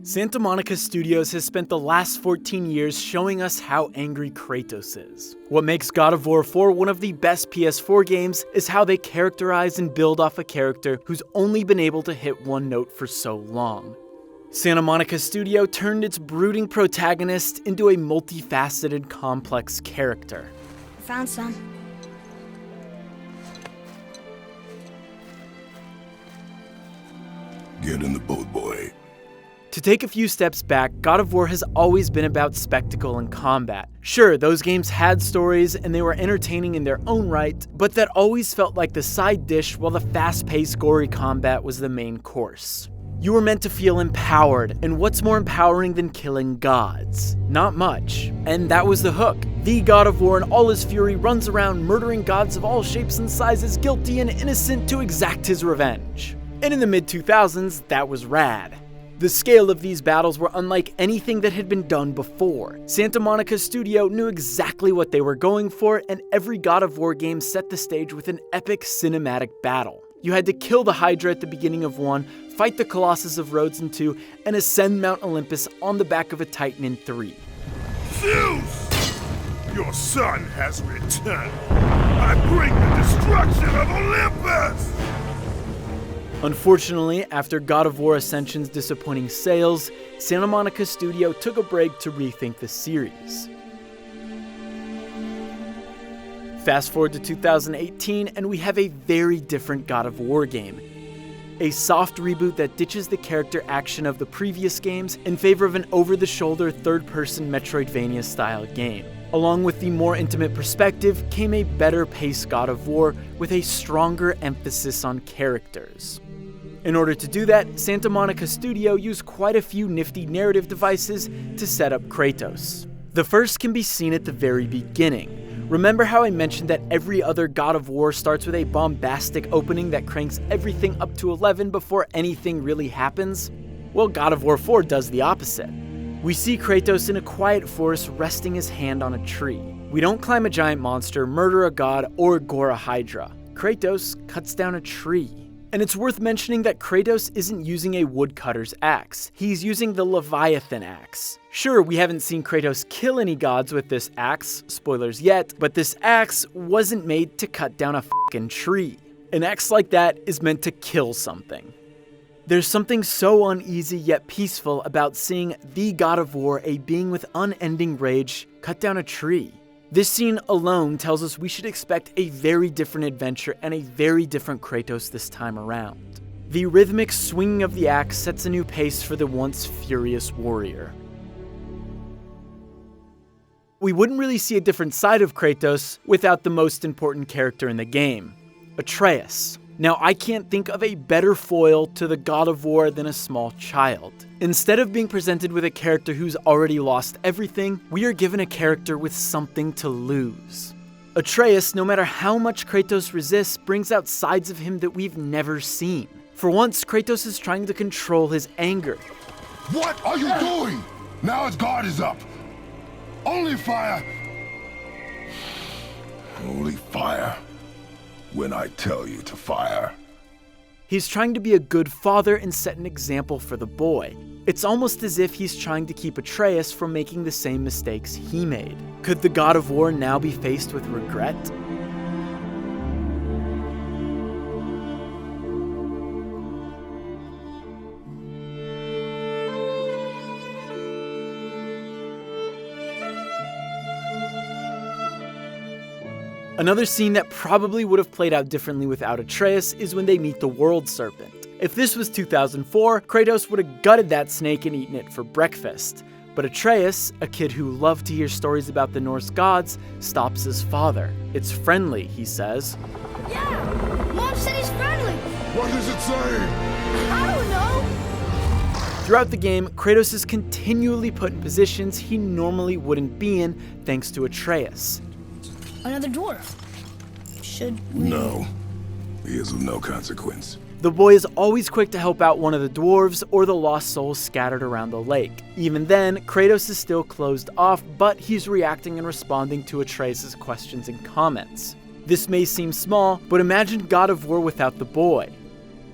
Santa Monica Studios has spent the last 14 years showing us how angry Kratos is. What makes God of War 4 one of the best PS4 games is how they characterize and build off a character who's only been able to hit one note for so long. Santa Monica Studio turned its brooding protagonist into a multifaceted, complex character. I found some. Get in the boat, boy. To take a few steps back, God of War has always been about spectacle and combat. Sure, those games had stories and they were entertaining in their own right, but that always felt like the side dish while the fast-paced, gory combat was the main course. You were meant to feel empowered, and what's more empowering than killing gods? Not much. And that was the hook. The God of War in all his fury runs around murdering gods of all shapes and sizes, guilty and innocent, to exact his revenge. And in the mid-2000s, that was rad. The scale of these battles were unlike anything that had been done before. Santa Monica Studio knew exactly what they were going for, and every God of War game set the stage with an epic cinematic battle. You had to kill the Hydra at the beginning of 1, fight the Colossus of Rhodes in 2, and ascend Mount Olympus on the back of a Titan in 3. Zeus! Your son has returned. I bring the destruction of Olympus! Unfortunately, after God of War Ascension's disappointing sales, Santa Monica Studio took a break to rethink the series. Fast forward to 2018, and we have a very different God of War game. A soft reboot that ditches the character action of the previous games in favor of an over-the-shoulder, third-person Metroidvania-style game. Along with the more intimate perspective came a better-paced God of War with a stronger emphasis on characters. In order to do that, Santa Monica Studio used quite a few nifty narrative devices to set up Kratos. The first can be seen at the very beginning. Remember how I mentioned that every other God of War starts with a bombastic opening that cranks everything up to 11 before anything really happens? Well, God of War 4 does the opposite. We see Kratos in a quiet forest resting his hand on a tree. We don't climb a giant monster, murder a god, or gore a Hydra. Kratos cuts down a tree. And it's worth mentioning that Kratos isn't using a woodcutter's axe. He's using the Leviathan Axe. Sure, we haven't seen Kratos kill any gods with this axe, spoilers yet, but this axe wasn't made to cut down a fucking tree. An axe like that is meant to kill something. There's something so uneasy yet peaceful about seeing the God of War, a being with unending rage, cut down a tree. This scene alone tells us we should expect a very different adventure and a very different Kratos this time around. The rhythmic swinging of the axe sets a new pace for the once furious warrior. We wouldn't really see a different side of Kratos without the most important character in the game, Betrayus. Now, I can't think of a better foil to the God of War than a small child. Instead of being presented with a character who's already lost everything, we are given a character with something to lose. Atreus, no matter how much Kratos resists, brings out sides of him that we've never seen. For once, Kratos is trying to control his anger. What are you doing? Now his guard is up. Only fire. Only fire. When I tell you to fire. He's trying to be a good father and set an example for the boy. It's almost as if he's trying to keep Atreus from making the same mistakes he made. Could the God of War now be faced with regret? Another scene that probably would have played out differently without Atreus is when they meet the World Serpent. If this was 2004, Kratos would have gutted that snake and eaten it for breakfast. But Atreus, a kid who loved to hear stories about the Norse gods, stops his father. It's friendly, he says. Yeah! Mom said he's friendly! What does it say? I don't know! Throughout the game, Kratos is continually put in positions he normally wouldn't be in thanks to Atreus. Another dwarf. Should we... No. He is of no consequence. The boy is always quick to help out one of the dwarves or the lost souls scattered around the lake. Even then, Kratos is still closed off, but he's reacting and responding to Atreus' questions and comments. This may seem small, but imagine God of War without the boy.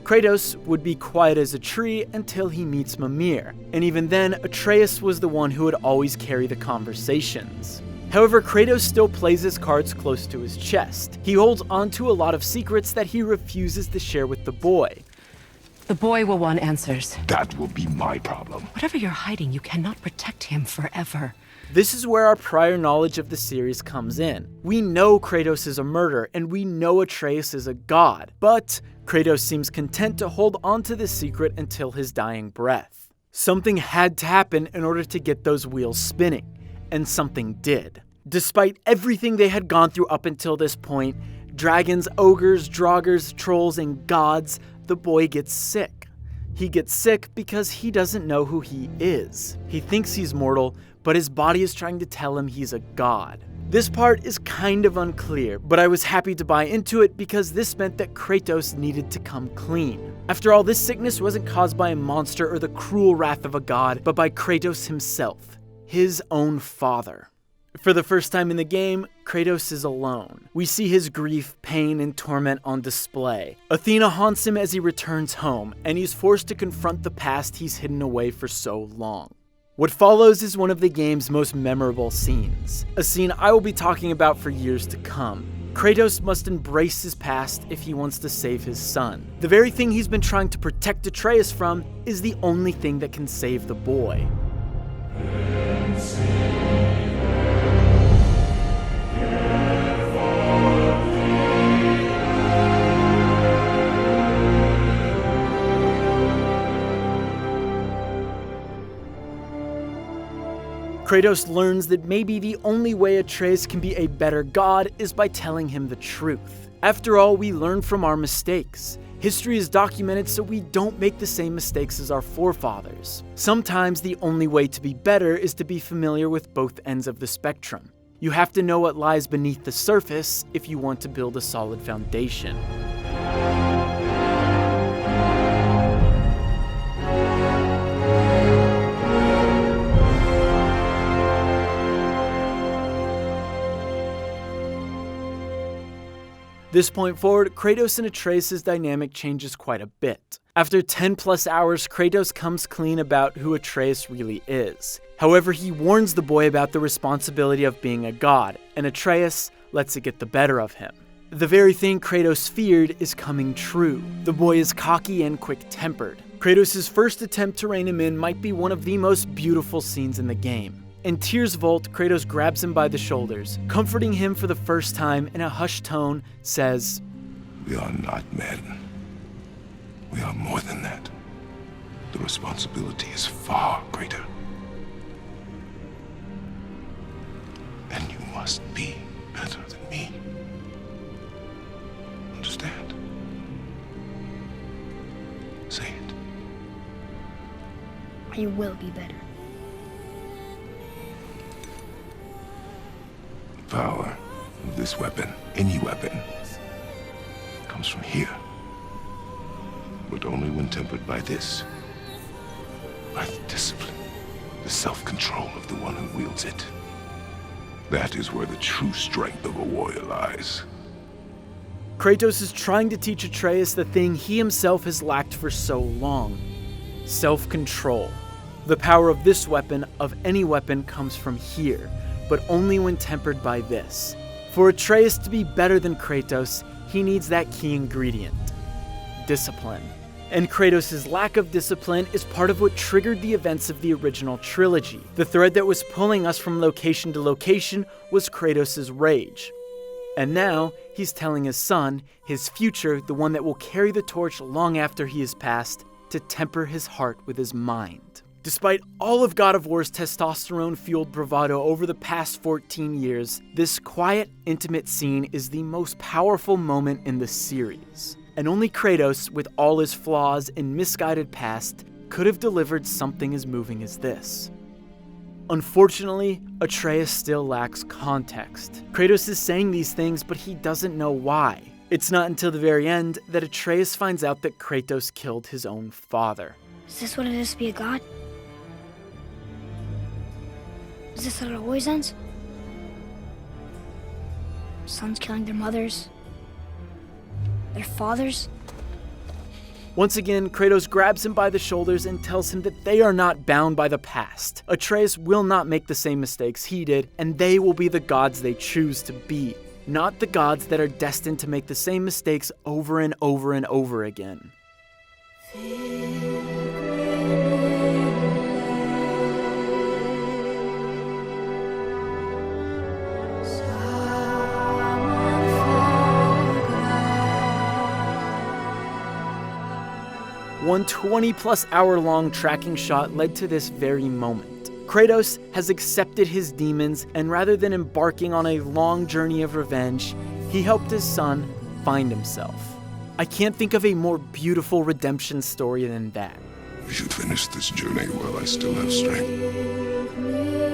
Kratos would be quiet as a tree until he meets Mimir, and even then, Atreus was the one who would always carry the conversations. However, Kratos still plays his cards close to his chest. He holds onto a lot of secrets that he refuses to share with the boy. The boy will want answers. That will be my problem. Whatever you're hiding, you cannot protect him forever. This is where our prior knowledge of the series comes in. We know Kratos is a murderer, and we know Atreus is a god, but Kratos seems content to hold onto this secret until his dying breath. Something had to happen in order to get those wheels spinning, and something did. Despite everything they had gone through up until this point, dragons, ogres, draugrs, trolls, and gods, the boy gets sick. He gets sick because he doesn't know who he is. He thinks he's mortal, but his body is trying to tell him he's a god. This part is kind of unclear, but I was happy to buy into it because this meant that Kratos needed to come clean. After all, this sickness wasn't caused by a monster or the cruel wrath of a god, but by Kratos himself, his own father. For the first time in the game, Kratos is alone. We see his grief, pain, and torment on display. Athena haunts him as he returns home, and he's forced to confront the past he's hidden away for so long. What follows is one of the game's most memorable scenes, a scene I will be talking about for years to come. Kratos must embrace his past if he wants to save his son. The very thing he's been trying to protect Atreus from is the only thing that can save the boy. Kratos learns that maybe the only way Atreus can be a better god is by telling him the truth. After all, we learn from our mistakes. History is documented so we don't make the same mistakes as our forefathers. Sometimes the only way to be better is to be familiar with both ends of the spectrum. You have to know what lies beneath the surface if you want to build a solid foundation. This point forward, Kratos and Atreus' dynamic changes quite a bit. After 10 plus hours, Kratos comes clean about who Atreus really is. However, he warns the boy about the responsibility of being a god, and Atreus lets it get the better of him. The very thing Kratos feared is coming true. The boy is cocky and quick-tempered. Kratos' first attempt to rein him in might be one of the most beautiful scenes in the game. In Tyr's vault, Kratos grabs him by the shoulders, comforting him for the first time in a hushed tone, says, We are not men. We are more than that. The responsibility is far greater. And you must be better than me. Understand? Say it. You will be better. The power of this weapon, any weapon, comes from here. But only when tempered by this. By the discipline, the self-control of the one who wields it. That is where the true strength of a warrior lies. Kratos is trying to teach Atreus the thing he himself has lacked for so long: self-control. The power of this weapon, of any weapon, comes from here, but only when tempered by this. For Atreus to be better than Kratos, he needs that key ingredient: discipline. And Kratos' lack of discipline is part of what triggered the events of the original trilogy. The thread that was pulling us from location to location was Kratos' rage. And now, he's telling his son, his future, the one that will carry the torch long after he is passed, to temper his heart with his mind. Despite all of God of War's testosterone-fueled bravado over the past 14 years, this quiet, intimate scene is the most powerful moment in the series. And only Kratos, with all his flaws and misguided past, could have delivered something as moving as this. Unfortunately, Atreus still lacks context. Kratos is saying these things, but he doesn't know why. It's not until the very end that Atreus finds out that Kratos killed his own father. Is this what it is to be a god? Is this how it always ends? Sons killing their mothers? Their fathers? Once again, Kratos grabs him by the shoulders and tells him that they are not bound by the past. Atreus will not make the same mistakes he did, and they will be the gods they choose to be, not the gods that are destined to make the same mistakes over and over and over again. One 20-plus hour-long tracking shot led to this very moment. Kratos has accepted his demons, and rather than embarking on a long journey of revenge, he helped his son find himself. I can't think of a more beautiful redemption story than that. We should finish this journey while I still have strength.